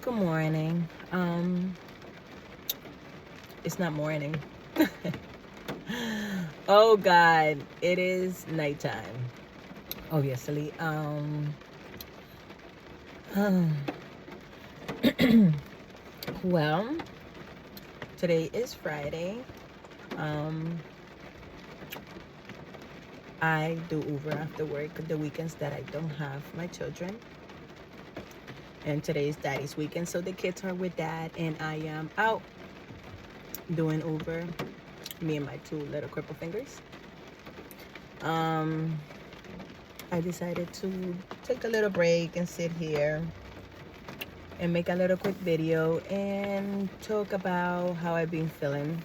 Good morning. It's not morning. Oh God, it is nighttime. Obviously. Well, today is Friday. Um, I do Uber after work the weekends that I don't have my children. And today is Daddy's weekend, so the kids are with Dad, and I am out doing Uber. Me and my two little cripple fingers. Um, I decided to take a little break and sit here and make a little quick video and talk about how I've been feeling.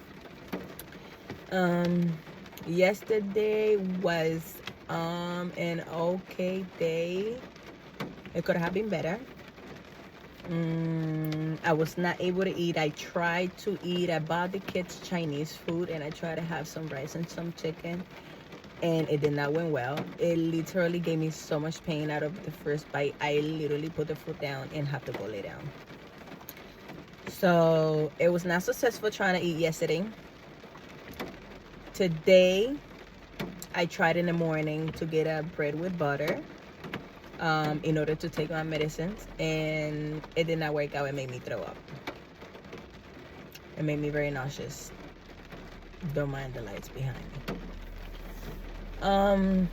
Um, Yesterday was an okay day. It could have been better. I was not able to eat. I tried to eat. I bought the kids Chinese food and I tried to have some rice and some chicken, and it did not went well. It literally gave me so much pain out of the first bite. I literally put the food down and have to go lay down. So it was not successful trying to eat yesterday. Today I tried in the morning to get a bread with butter in order to take my medicines, and it did not work out. It made me throw up. It made me very nauseous. Don't mind the lights behind me.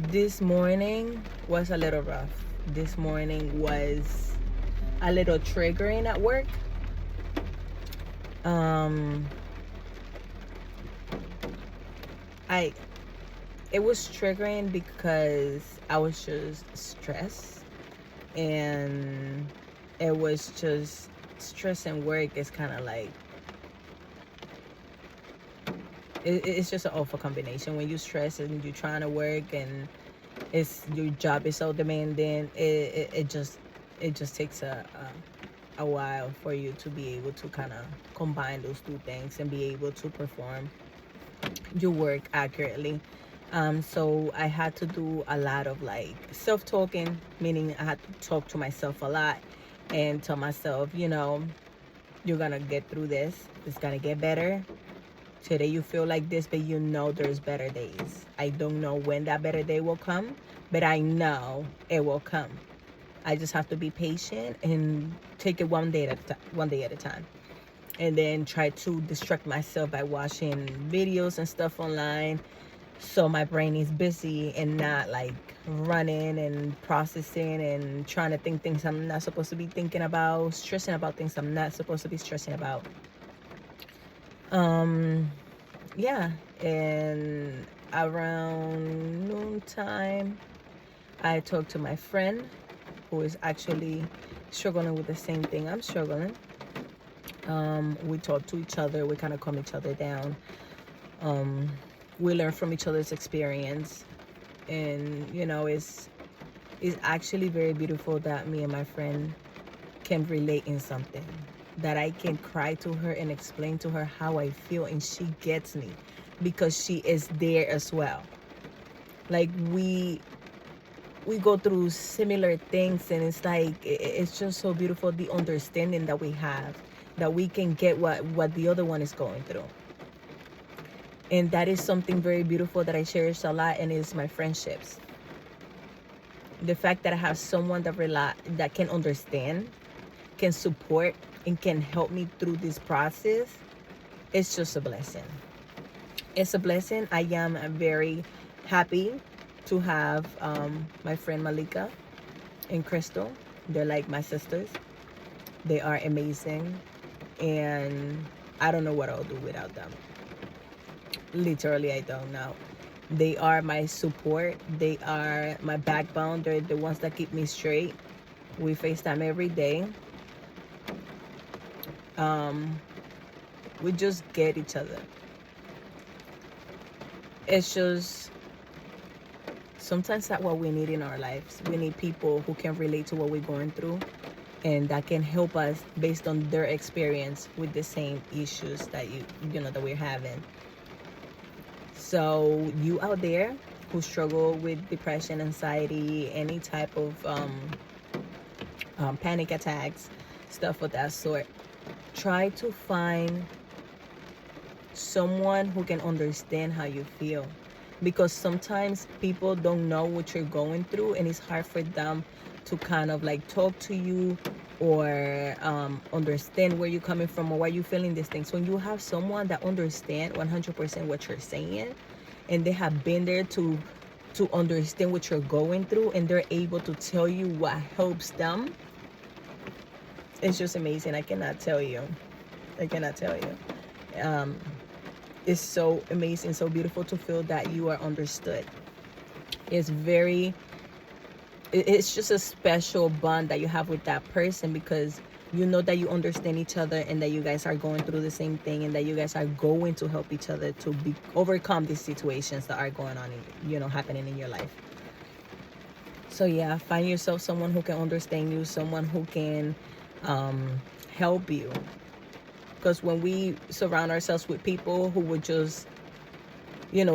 This morning was a little rough. This morning was a little triggering at work. It was triggering because I was just stressed, and it was just stress and work is kind of like it's just an awful combination. When you stress and you're trying to work and your job is so demanding, it just takes a while for you to be able to kind of combine those two things and be able to perform your work accurately. So I had to do a lot of like self-talking, meaning I had to talk to myself a lot and tell myself, you're gonna get through this. It's gonna get better. Today you feel like this, but there's better days. I don't know when that better day will come, but I know it will come. I just have to be patient and take it one day at a time. And then try to distract myself by watching videos and stuff online, so my brain is busy and not like running and processing and trying to think things I'm not supposed to be thinking about, stressing about things I'm not supposed to be stressing about. Yeah, and around noontime I talked to my friend who is actually struggling with the same thing I'm struggling. We talk to each other, we kind of calm each other down. We learn from each other's experience, and it's actually very beautiful that me and my friend can relate in something, that I can cry to her and explain to her how I feel, and she gets me because she is there as well. Like we go through similar things, and it's like it's just so beautiful, the understanding that we have, that we can get what the other one is going through. And that is something very beautiful that I cherish a lot, and it's my friendships. The fact that I have someone that can understand, can support, and can help me through this process, it's just a blessing. It's a blessing. I am very happy to have my friend Malika and Crystal. They're like my sisters. They are amazing, and I don't know what I'll do without them. Literally, I don't know. They are my support. They are my backbone. They're the ones that keep me straight. We FaceTime every day. We just get each other. It's just sometimes that's what we need in our lives. We need people who can relate to what we're going through, and that can help us based on their experience with the same issues that that we're having. So you out there who struggle with depression, anxiety, any type of panic attacks, stuff of that sort. Try to find someone who can understand how you feel, because sometimes people don't know what you're going through, and it's hard for them to kind of like talk to you or understand where you're coming from or why you're feeling these things. When you have someone that understand 100% what you're saying, and they have been there to understand what you're going through, and they're able to tell you what helps them, it's just amazing. I cannot tell you. It's so amazing, so beautiful to feel that you are understood. It's just a special bond that you have with that person, because you know that you understand each other, and that you guys are going through the same thing, and that you guys are going to help each other to overcome these situations that are going on, happening in your life. So yeah, find yourself someone who can understand you, someone who can help you. Because when we surround ourselves with people who would just,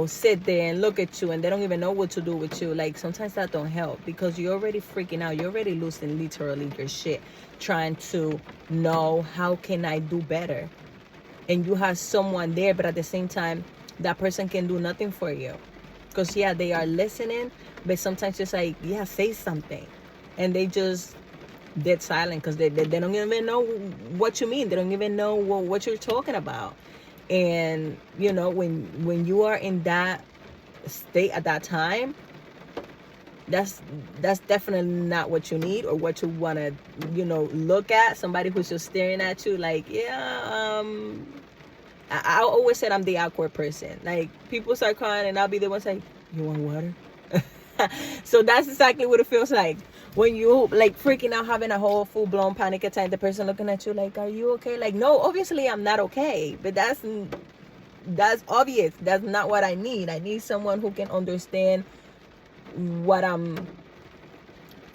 sit there and look at you, and they don't even know what to do with you, like, sometimes that don't help, because you're already freaking out. You're already losing literally your shit, trying to know how can I do better. And you have someone there, but at the same time, that person can do nothing for you. Because, yeah, they are listening, but sometimes just like, yeah, say something. And they just dead silent, because they don't even know what you mean. They don't even know what you're talking about. And when you are in that state at that time, that's definitely not what you need or what you want to look at. Somebody who's just staring at you like, yeah, I always said I'm the awkward person. Like, people start crying and I'll be the one saying, you want water? So that's exactly what it feels like when you like freaking out, having a whole full-blown panic attack. The person looking at you like, are you okay? Like, no, obviously I'm not okay, but that's obvious. That's not what I need. I need someone who can understand what I'm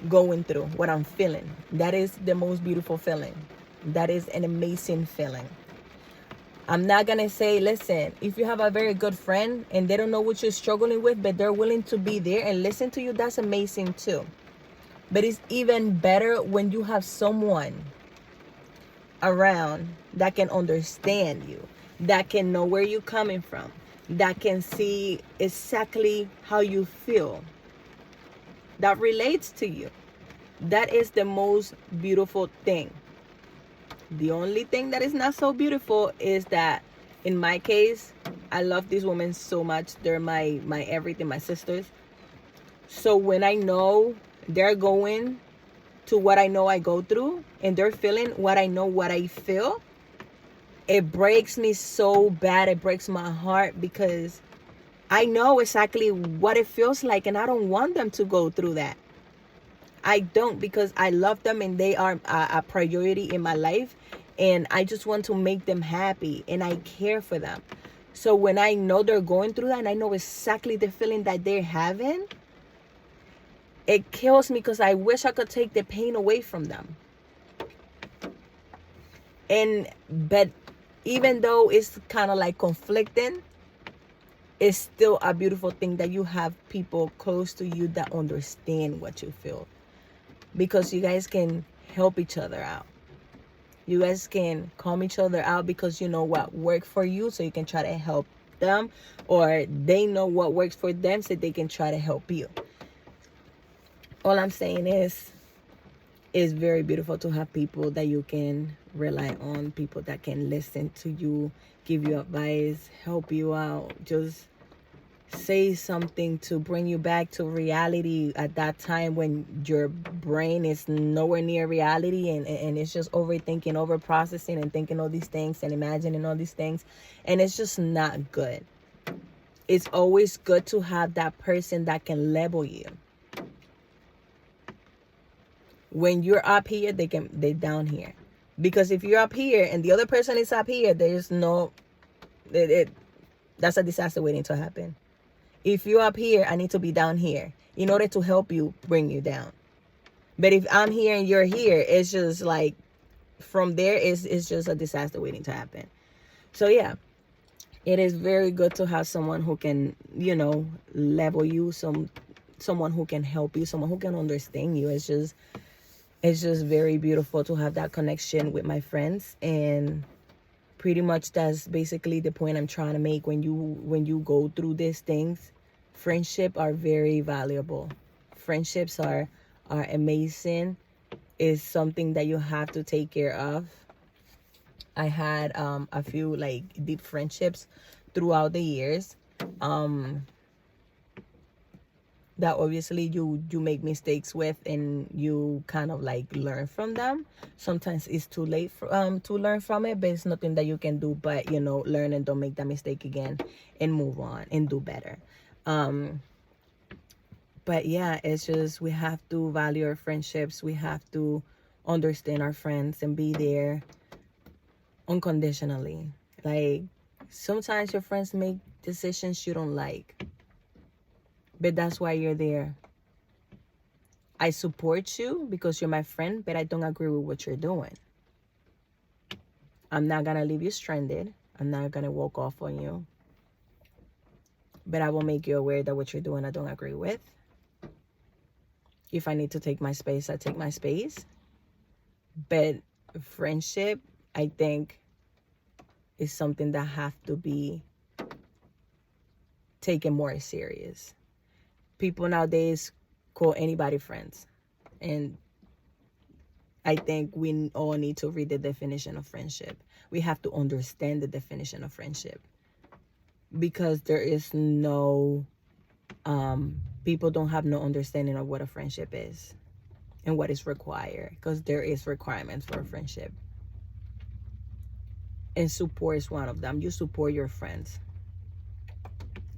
going through, what I'm feeling. That is the most beautiful feeling. That is an amazing feeling. I'm not going to say, listen, if you have a very good friend and they don't know what you're struggling with, but they're willing to be there and listen to you, that's amazing too. But it's even better when you have someone around that can understand you, that can know where you're coming from, that can see exactly how you feel, that relates to you. That is the most beautiful thing. The only thing that is not so beautiful is that, in my case, I love these women so much. They're my everything, my sisters. So when I know they're going to what I know I go through, and they're feeling what I know what I feel, it breaks me so bad. It breaks my heart, because I know exactly what it feels like, and I don't want them to go through that. I don't, because I love them and they are a priority in my life, and I just want to make them happy, and I care for them. So when I know they're going through that, and I know exactly the feeling that they're having, it kills me, because I wish I could take the pain away from them. But even though it's kind of like conflicting, it's still a beautiful thing that you have people close to you that understand what you feel, because you guys can help each other out. You guys can calm each other out, because you know what worked for you, so you can try to help them, or they know what works for them, so they can try to help you. All I'm saying is, it's very beautiful to have people that you can rely on, people that can listen to you, give you advice, help you out, just say something to bring you back to reality at that time when your brain is nowhere near reality, and it's just overthinking, over processing, and thinking all these things and imagining all these things, and it's just not good. It's always good to have that person that can level you. When you're up here, they're down here. Because if you're up here and the other person is up here, there's no, that's a disaster waiting to happen. If you're up here, I need to be down here in order to help you bring you down. But if I'm here and you're here, it's just like, from there, it's just a disaster waiting to happen. So yeah, it is very good to have someone who can, level you, someone who can help you, someone who can understand you. It's just, It's just very beautiful to have that connection with my friends, and pretty much that's basically the point I'm trying to make. When you go through these things, friendship are very valuable. Friendships are amazing. Is something that you have to take care of. I had a few like deep friendships throughout the years. Um that obviously you make mistakes with, and you kind of like learn from them. Sometimes it's too late to learn from it, but it's nothing that you can do but learn and don't make that mistake again, and move on and do better. um but yeah, it's just we have to value our friendships. We have to understand our friends and be there unconditionally. Like, sometimes your friends make decisions you don't like, but that's why you're there. I support you because you're my friend, but I don't agree with what you're doing. I'm not gonna leave you stranded. I'm not gonna walk off on you, but I will make you aware that what you're doing I don't agree with. If I need to take my space, I take my space. But friendship, I think, is something that have to be taken more serious. People nowadays call anybody friends, and I think we all need to read the definition of friendship. We have to understand the definition of friendship, because there is no people don't have no understanding of what a friendship is and what is required, because there is requirements for a friendship, and support is one of them. You support your friends,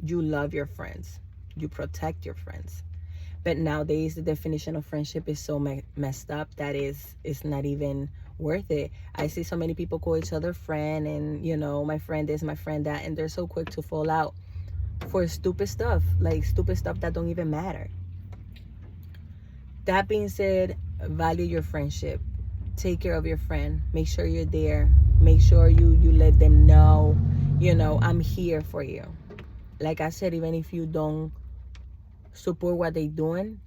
you love your friends, you protect your friends. But nowadays the definition of friendship is so messed up that it's not even worth it. I see so many people call each other friend, and my friend this, my friend that, and they're so quick to fall out for stupid stuff, like stupid stuff that don't even matter. That being said, value your friendship. Take care of your friend. Make sure you're there. Make sure you let them know, I'm here for you. Like I said, even if you don't support what they're doing,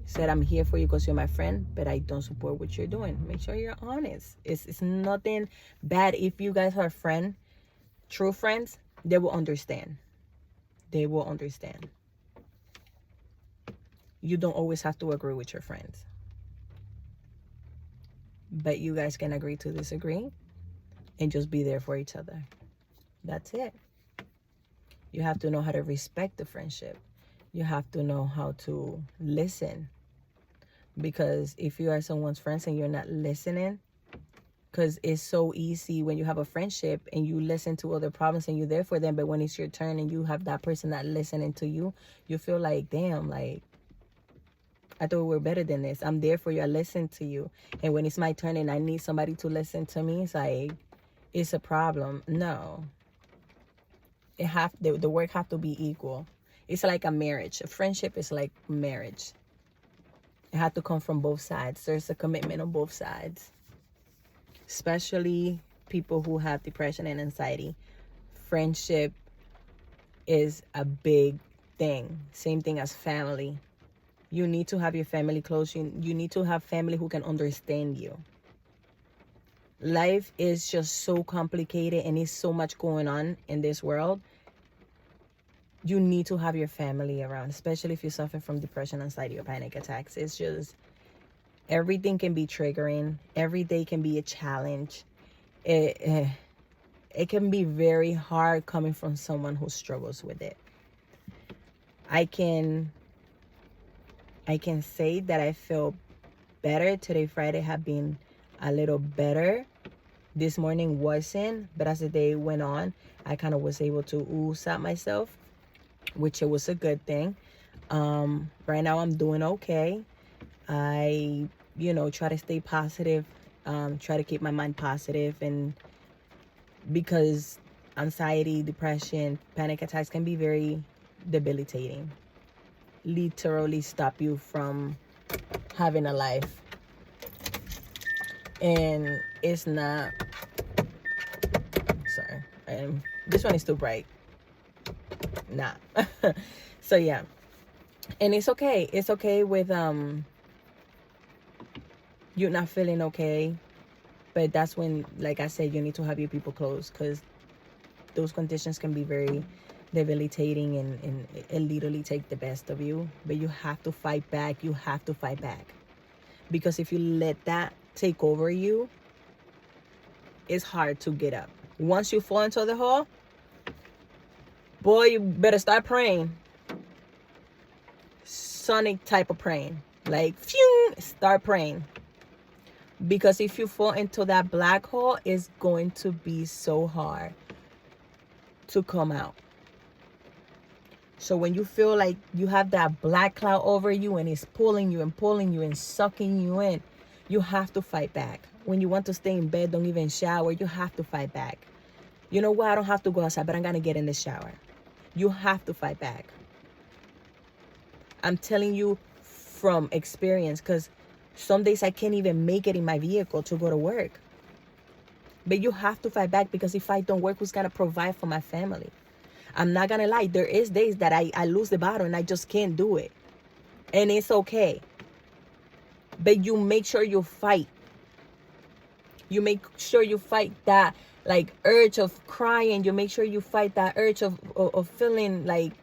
said I'm here for you because you're my friend, but I don't support what you're doing. Make sure you're honest. It's nothing bad if you guys are friends, true friends. They will understand. They will understand. You don't always have to agree with your friends, but you guys can agree to disagree and just be there for each other. That's it. You have to know how to respect the friendship. You have to know how to listen, because if you are someone's friends and you're not listening, because it's so easy when you have a friendship and you listen to other problems and you're there for them, but when it's your turn and you have that person not listening to you, you feel like, damn, like, I thought we were better than this. I'm there for you. I listen to you. And when it's my turn and I need somebody to listen to me, it's like, it's a problem. No. The work have to be equal. It's like a marriage. A friendship is like marriage. It had to come from both sides. There's a commitment on both sides. Especially people who have depression and anxiety. Friendship is a big thing. Same thing as family. You need to have your family close. You need to have family who can understand you. Life is just so complicated and there's so much going on in this world. You need to have your family around, especially if you suffer from depression, anxiety, or panic attacks. It's just, everything can be triggering. Every day can be a challenge. It can be very hard coming from someone who struggles with it. I can say that I feel better. Today, Friday, have been a little better. This morning wasn't, but as the day went on, I kind of was able to ooze out myself, which it was a good thing. Right now I'm doing okay. I, try to stay positive, try to keep my mind positive, and because anxiety, depression, panic attacks can be very debilitating. Literally stop you from having a life. And it's not, sorry, this one is too bright. Nah. So yeah, and it's okay with you're not feeling okay. But that's when, like I said, you need to have your people close, because those conditions can be very debilitating, and it literally take the best of you. But you have to fight back. You have to fight back. Because if you let that take over you, it's hard to get up. Once you fall into the hole, boy, you better start praying. Sonic type of praying. Like, phew, start praying. Because if you fall into that black hole, it's going to be so hard to come out. So when you feel like you have that black cloud over you and it's pulling you and sucking you in, you have to fight back. When you want to stay in bed, don't even shower, you have to fight back. You know what? I don't have to go outside, but I'm going to get in the shower. You have to fight back. I'm telling you from experience, because some days I can't even make it in my vehicle to go to work. But you have to fight back, because if I don't work, who's going to provide for my family? I'm not going to lie. There is days that I lose the battle and I just can't do it. And it's okay. But you make sure you fight. You make sure you fight that like urge of crying. You make sure you fight that urge of feeling like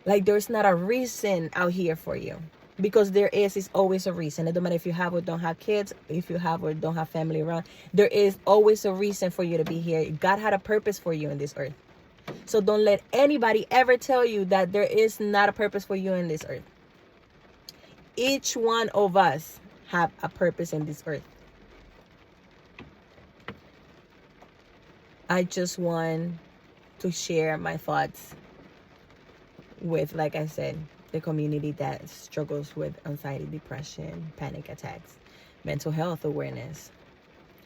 there's not a reason out here for you. Because there is always a reason. It doesn't matter if you have or don't have kids, if you have or don't have family around. There is always a reason for you to be here. God had a purpose for you in this earth. So don't let anybody ever tell you that there is not a purpose for you in this earth. Each one of us have a purpose in this earth. I just want to share my thoughts with, like I said, the community that struggles with anxiety, depression, panic attacks. Mental health awareness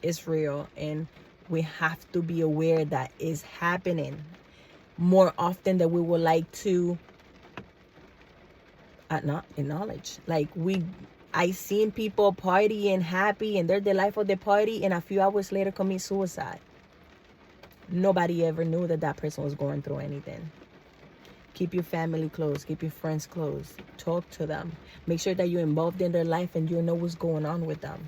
is real, and we have to be aware that it's happening more often than we would like to not acknowledge. Like, I seen people partying happy and they're the life of the party, and a few hours later commit suicide. Nobody ever knew that person was going through anything. Keep your family close. Keep your friends close. Talk to them. Make sure that you're involved in their life and you know what's going on with them.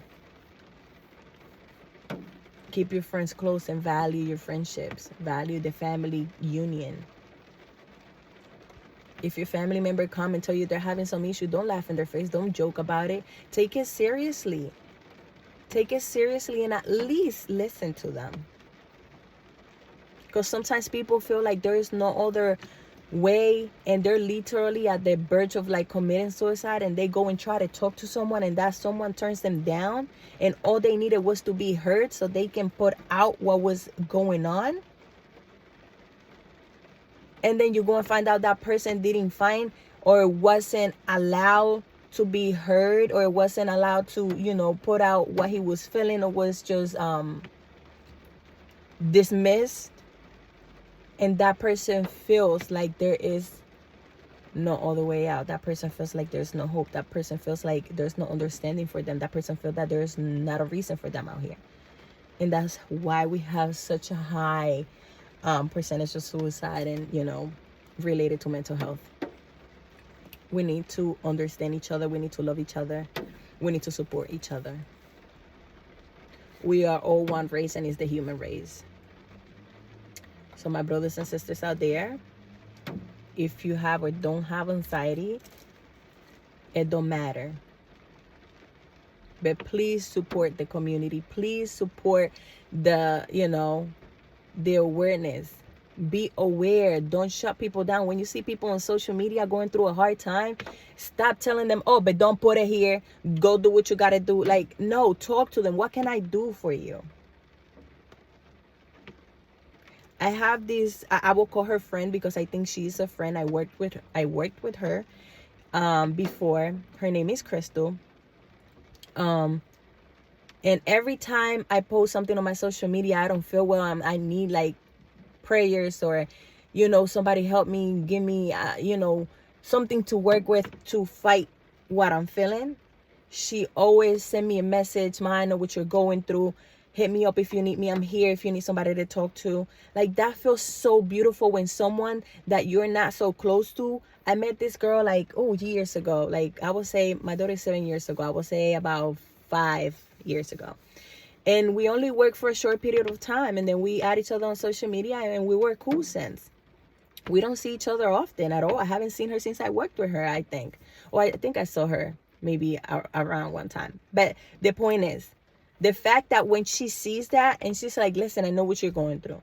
Keep your friends close and value your friendships. Value the family union. If your family member come and tell you they're having some issue, don't laugh in their face. Don't joke about it. Take it seriously. Take it seriously and at least listen to them. Because sometimes people feel like there is no other way, and they're literally at the verge of like committing suicide, and they go and try to talk to someone, and that someone turns them down, and all they needed was to be heard so they can put out what was going on. And then you go and find out that person didn't find or wasn't allowed to be heard, or wasn't allowed to, put out what he was feeling, or was just dismissed. And that person feels like there is no other way out. That person feels like there's no hope. That person feels like there's no understanding for them. That person feels that there's not a reason for them out here. And that's why we have such a high percentage of suicide and, related to mental health. We need to understand each other. We need to love each other. We need to support each other. We are all one race, and it's the human race. So my brothers and sisters out there, if you have or don't have anxiety, it don't matter. But please support the community. Please support the awareness. Be aware. Don't shut people down. When you see people on social media going through a hard time, stop telling them, oh, but don't put it here. Go do what you got to do. Like, no, talk to them. What can I do for you? I have this, I will call her friend because I think she's a friend. I worked with her before. Her name is Crystal. And every time I post something on my social media, I don't feel well, I need like prayers, or somebody help me, give me something to work with to fight what I'm feeling. She always send me a message, Ma, I know what you're going through. Hit me up if you need me. I'm here if you need somebody to talk to. Like, that feels so beautiful when someone that you're not so close to. I met this girl like, years ago. Like, I would say my daughter is 7 years ago. I would say about 5 years ago. And we only worked for a short period of time. And then we add each other on social media, and we were cool since. We don't see each other often at all. I haven't seen her since I worked with her, I think. Or I think I saw her maybe around one time. But the point is, the fact that when she sees that and she's like, listen, I know what you're going through.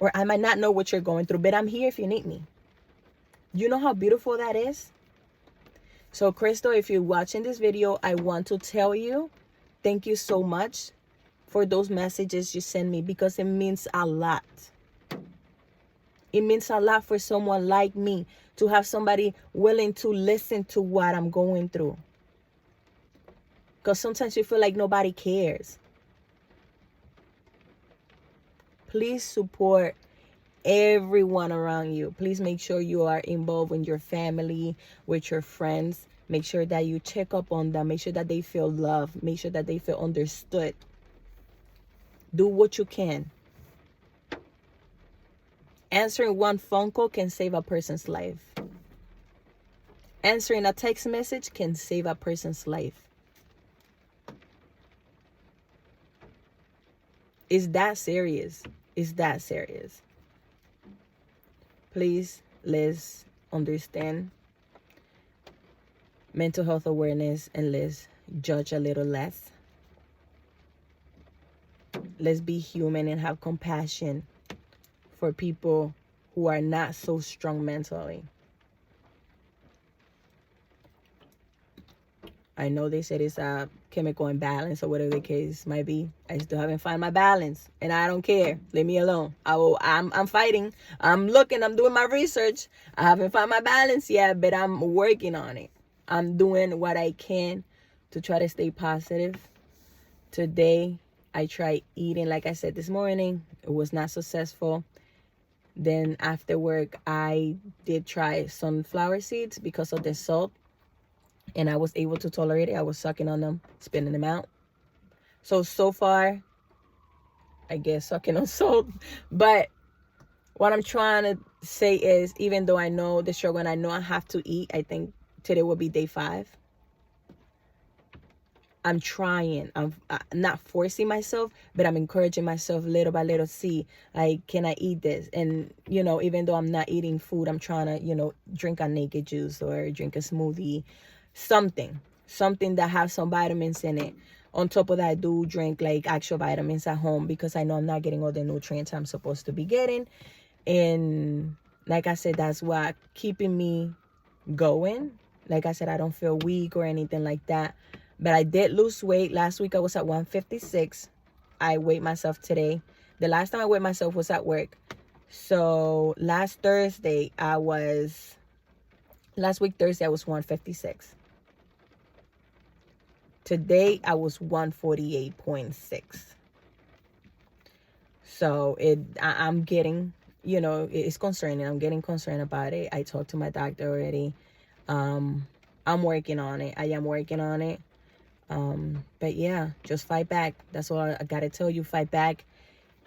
Or I might not know what you're going through, but I'm here if you need me. You know how beautiful that is? So, Crystal, if you're watching this video, I want to tell you, thank you so much for those messages you send me, because it means a lot. It means a lot for someone like me to have somebody willing to listen to what I'm going through. Because sometimes you feel like nobody cares. Please support everyone around you. Please make sure you are involved in your family, with your friends. Make sure that you check up on them. Make sure that they feel loved. Make sure that they feel understood. Do what you can. Answering one phone call can save a person's life. Answering a text message can save a person's life. It's that serious. It's that serious. Please, let's understand mental health awareness, and let's judge a little less. Let's be human and have compassion for people who are not so strong mentally. I know they said it's a chemical imbalance or whatever the case might be. I still haven't found my balance, and I don't care. Leave me alone. I'm fighting. I'm looking. I'm doing my research. I haven't found my balance yet, but I'm working on it. I'm doing what I can to try to stay positive. Today, I tried eating, like I said this morning. It was not successful. Then after work, I did try sunflower seeds because of the salt. And I was able to tolerate it. I was sucking on them, spitting them out. So far, I guess sucking on salt. But what I'm trying to say is, even though I know the struggle and I know I have to eat, I think today will be day 5. I'm trying. I'm not forcing myself, but I'm encouraging myself little by little. See, like, can I eat this? And, even though I'm not eating food, I'm trying to, drink a naked juice or drink a smoothie. Something that has some vitamins in it. On top of that, I do drink like actual vitamins at home, because I know I'm not getting all the nutrients I'm supposed to be getting. And like I said, that's what keeping me going. Like I said, I don't feel weak or anything like that. But I did lose weight. Last week I was at 156. I weighed myself today. The last time I weighed myself was at work. So last week Thursday I was 156. Today I was 148.6. So I'm getting, it's concerning. I'm getting concerned about it. I talked to my doctor already. I'm working on it. I am working on it. But yeah, just fight back. That's all I gotta tell you. Fight back.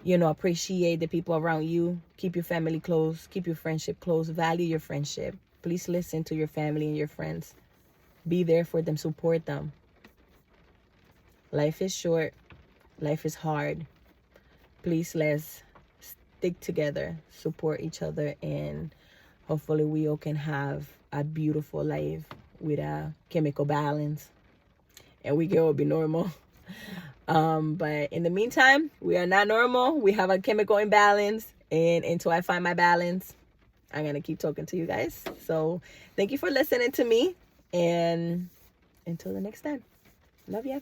Appreciate the people around you. Keep your family close. Keep your friendship close. Value your friendship. Please listen to your family and your friends. Be there for them. Support them. Life is short. Life is hard. Please, let's stick together. Support each other. And hopefully we all can have a beautiful life with a chemical balance. And we can all be normal. But in the meantime, we are not normal. We have a chemical imbalance. And until I find my balance, I'm going to keep talking to you guys. So thank you for listening to me. And until the next time. Love ya.